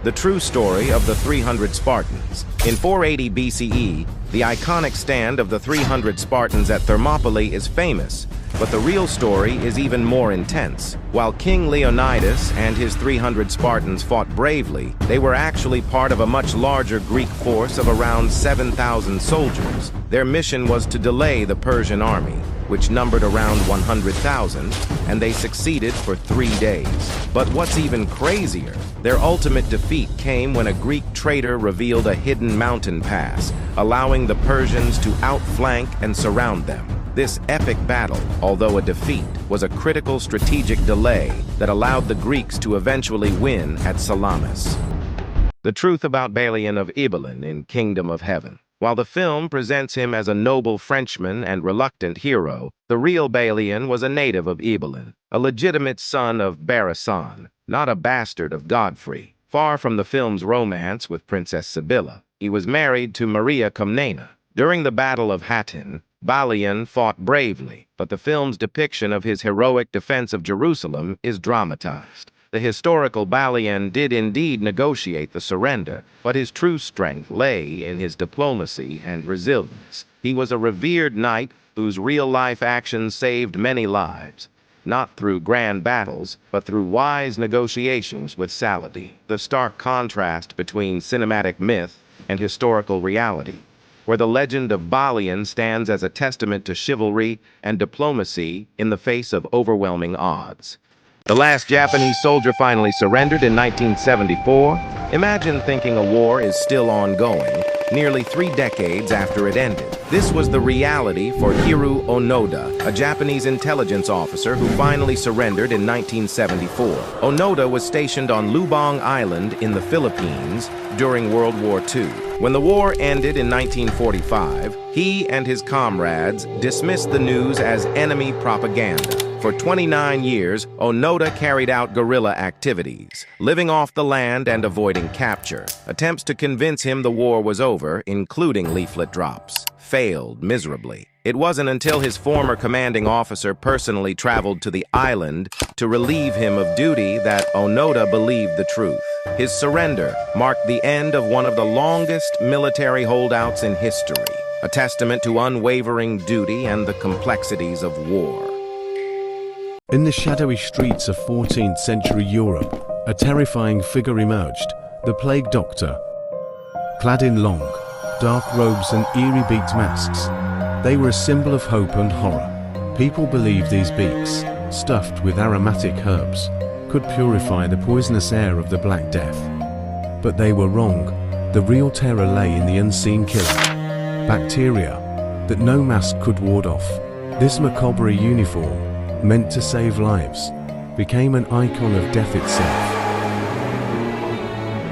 the true story of the 300 Spartans. In 480 BCE, the iconic stand of the 300 Spartans at Thermopylae is famous, but the real story is even more intense. While King Leonidas and his 300 Spartans fought bravely, they were actually part of a much larger Greek force of around 7,000 soldiers. Their mission was to delay the Persian army, which numbered around 100,000, and they succeeded for 3 days. But what's even crazier, their ultimate defeat came when a Greek traitor revealed a hidden mountain pass, allowing the Persians to outflank and surround them. This epic battle, although a defeat, was a critical strategic delay that allowed the Greeks to eventually win at Salamis. The truth about Balian of Ibelin in Kingdom of Heaven. While the film presents him as a noble Frenchman and reluctant hero, the real Balian was a native of Ibelin, a legitimate son of Barisan, not a bastard of Godfrey. Far from the film's romance with Princess Sibylla, he was married to Maria Comnena. During the Battle of Hattin, Balian fought bravely, but the film's depiction of his heroic defense of Jerusalem is dramatized. The historical Balian did indeed negotiate the surrender, but his true strength lay in his diplomacy and resilience. He was a revered knight whose real-life actions saved many lives, not through grand battles, but through wise negotiations with Saladin. The stark contrast between cinematic myth and historical reality, where the legend of Balian stands as a testament to chivalry and diplomacy in the face of overwhelming odds. The last Japanese soldier finally surrendered in 1974. Imagine thinking a war is still ongoing, nearly 3 decades after it ended. This was the reality for Hiroo Onoda, a Japanese intelligence officer who finally surrendered in 1974. Onoda was stationed on Lubang Island in the Philippines during World War II. When the war ended in 1945, he and his comrades dismissed the news as enemy propaganda. For 29 years, Onoda carried out guerrilla activities, living off the land and avoiding capture. Attempts to convince him the war was over, including leaflet drops, failed miserably. It wasn't until his former commanding officer personally traveled to the island to relieve him of duty that Onoda believed the truth. His surrender marked the end of one of the longest military holdouts in history, a testament to unwavering duty and the complexities of war. In the shadowy streets of 14th century Europe, a terrifying figure emerged, the Plague Doctor. Clad in long, dark robes and eerie beaked masks, they were a symbol of hope and horror. People believed these beaks, stuffed with aromatic herbs, could purify the poisonous air of the Black Death. But they were wrong. The real terror lay in the unseen killer, bacteria that no mask could ward off. This macabre uniform, meant to save lives, became an icon of death itself.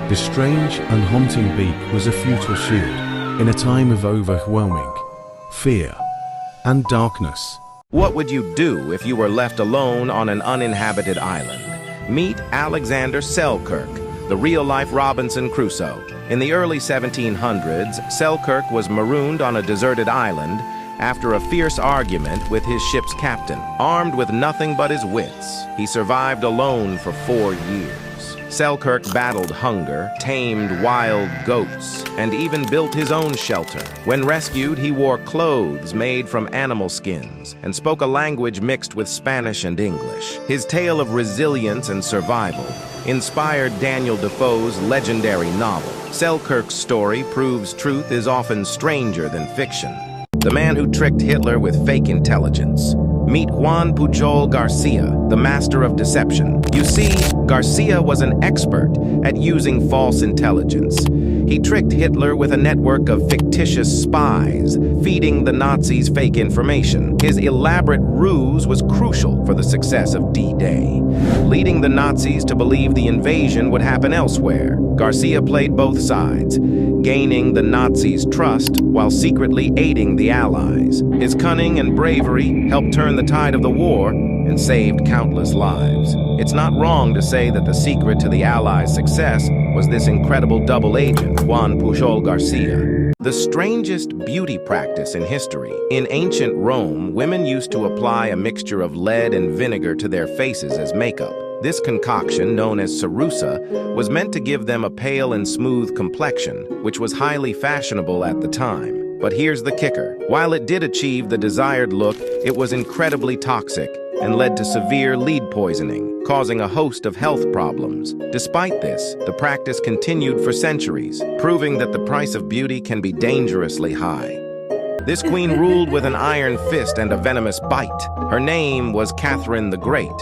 The strange and haunting beak was a futile shield in a time of overwhelming fear and darkness. What would you do if you were left alone on an uninhabited island? Meet Alexander Selkirk, the real-life Robinson Crusoe. In the early 1700s, Selkirk was marooned on a deserted island after a fierce argument with his ship's captain. Armed with nothing but his wits, he survived alone for 4 years. Selkirk battled hunger, tamed wild goats, and even built his own shelter. When rescued, he wore clothes made from animal skins and spoke a language mixed with Spanish and English. His tale of resilience and survival inspired Daniel Defoe's legendary novel. Selkirk's story proves truth is often stranger than fiction. The man who tricked Hitler with fake intelligence. Meet Juan Pujol Garcia, the master of deception. You see, Garcia was an expert at using false intelligence. He tricked Hitler with a network of fictitious spies, feeding the Nazis fake information. His elaborate ruse was crucial for the success of D-Day, leading the Nazis to believe the invasion would happen elsewhere. Garcia played both sides, gaining the Nazis' trust while secretly aiding the Allies. His cunning and bravery helped turn the tide of the war and saved countless lives. It's not wrong to say that the secret to the Allies' success was this incredible double agent, Juan Pujol Garcia. The strangest beauty practice in history. In ancient Rome, women used to apply a mixture of lead and vinegar to their faces as makeup. This concoction, known as cerussa, was meant to give them a pale and smooth complexion, which was highly fashionable at the time. But here's the kicker. While it did achieve the desired look, it was incredibly toxic and led to severe lead poisoning, causing a host of health problems. Despite this, the practice continued for centuries, proving that the price of beauty can be dangerously high. This queen ruled with an iron fist and a venomous bite. Her name was Catherine the Great,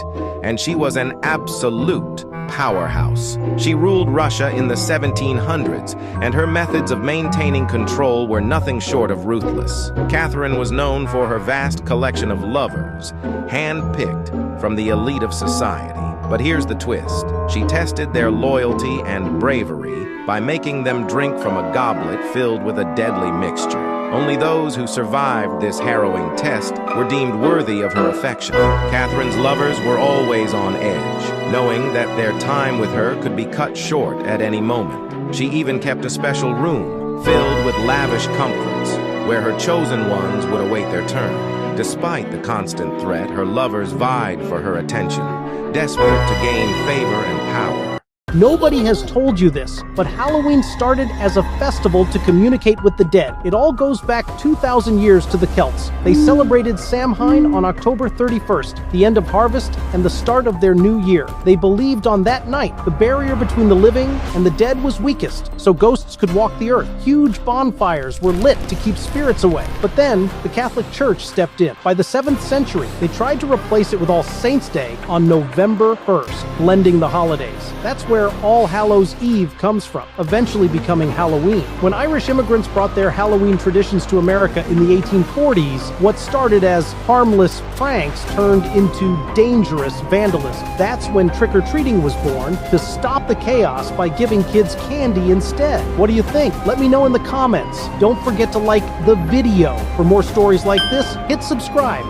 and she was an absolute powerhouse. She ruled Russia in the 1700s, and her methods of maintaining control were nothing short of ruthless. Catherine was known for her vast collection of lovers, hand-picked from the elite of society. But here's the twist. She tested their loyalty and bravery by making them drink from a goblet filled with a deadly mixture. Only those who survived this harrowing test were deemed worthy of her affection. Catherine's lovers were always on edge, knowing that their time with her could be cut short at any moment. She even kept a special room filled with lavish comforts, where her chosen ones would await their turn. Despite the constant threat, her lovers vied for her attention, desperate to gain favor and power. Nobody has told you this, but Halloween started as a festival to communicate with the dead. It all goes back 2,000 years to the Celts. They celebrated Samhain on October 31st, the end of harvest and the start of their new year. They believed on that night the barrier between the living and the dead was weakest, so ghosts could walk the earth. Huge bonfires were lit to keep spirits away. But then, the Catholic Church stepped in. By the 7th century, they tried to replace it with All Saints' Day on November 1st, blending the holidays. That's where All Hallows' Eve comes from, eventually becoming Halloween. When Irish immigrants brought their Halloween traditions to America in the 1840s, what started as harmless pranks turned into dangerous vandalism. That's when trick-or-treating was born, to stop the chaos by giving kids candy instead. What do you think? Let me know in the comments. Don't forget to like the video. For more stories like this, hit subscribe.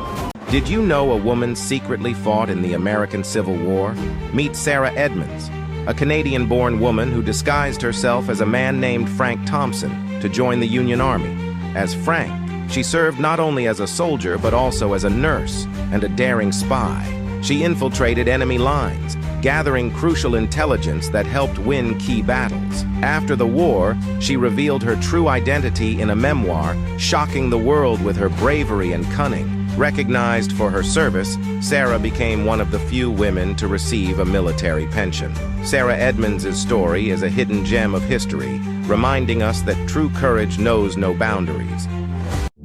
Did you know a woman secretly fought in the American Civil War? Meet Sarah Edmonds, a Canadian-born woman who disguised herself as a man named Frank Thompson to join the Union Army. As Frank, she served not only as a soldier but also as a nurse and a daring spy. She infiltrated enemy lines, gathering crucial intelligence that helped win key battles. After the war, she revealed her true identity in a memoir, shocking the world with her bravery and cunning. Recognized for her service, Sarah became one of the few women to receive a military pension. Sarah Edmonds' story is a hidden gem of history, reminding us that true courage knows no boundaries.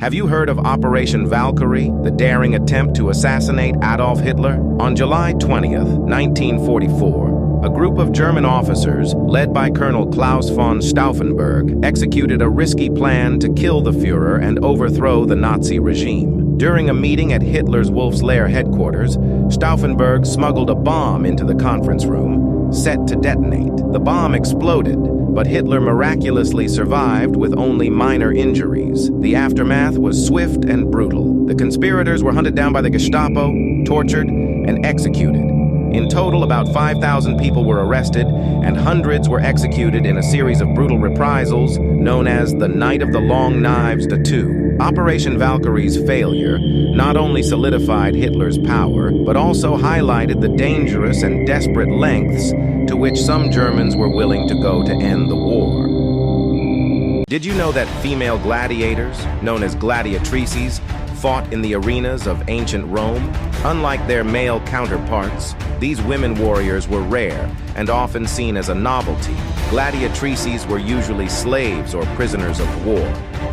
Have you heard of Operation Valkyrie, the daring attempt to assassinate Adolf Hitler? On July 20th, 1944, a group of German officers, led by Colonel Klaus von Stauffenberg, executed a risky plan to kill the Führer and overthrow the Nazi regime. During a meeting at Hitler's Wolf's Lair headquarters, Stauffenberg smuggled a bomb into the conference room, set to detonate. The bomb exploded, but Hitler miraculously survived with only minor injuries. The aftermath was swift and brutal. The conspirators were hunted down by the Gestapo, tortured, and executed. In total, about 5,000 people were arrested, and hundreds were executed in a series of brutal reprisals known as the Night of the Long Knives II. Operation Valkyrie's failure not only solidified Hitler's power, but also highlighted the dangerous and desperate lengths to which some Germans were willing to go to end the war. Did you know that female gladiators, known as gladiatrices, fought in the arenas of ancient Rome? Unlike their male counterparts, these women warriors were rare and often seen as a novelty. Gladiatrices were usually slaves or prisoners of war,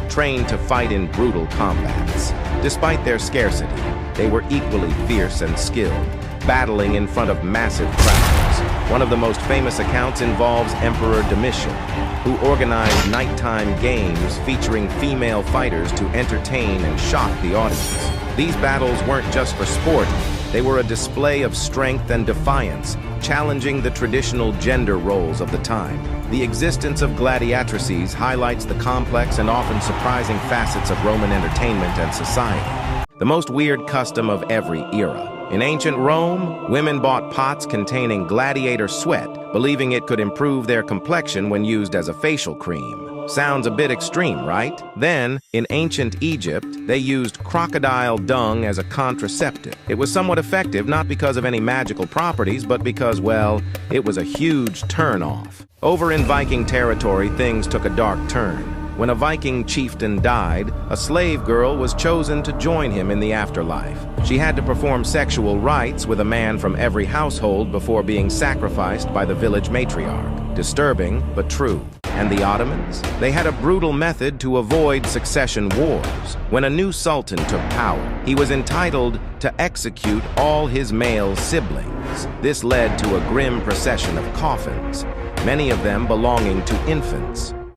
trained to fight in brutal combats. Despite their scarcity, they were equally fierce and skilled, battling in front of massive crowds. One of the most famous accounts involves Emperor Domitian, who organized nighttime games featuring female fighters to entertain and shock the audience. These battles weren't just for sport, they were a display of strength and defiance, challenging the traditional gender roles of the time. The existence of gladiatrices highlights the complex and often surprising facets of Roman entertainment and society. The most weird custom of every era. In ancient Rome, women bought pots containing gladiator sweat, believing it could improve their complexion when used as a facial cream. Sounds a bit extreme, right? Then, in ancient Egypt, they used crocodile dung as a contraceptive. It was somewhat effective not because of any magical properties, but because, well, it was a huge turn-off. Over in Viking territory, things took a dark turn. When a Viking chieftain died, a slave girl was chosen to join him in the afterlife. She had to perform sexual rites with a man from every household before being sacrificed by the village matriarch. Disturbing, but true. And the Ottomans? They had a brutal method to avoid succession wars. When a new sultan took power, he was entitled to execute all his male siblings. This led to a grim procession of coffins, many of them belonging to infants.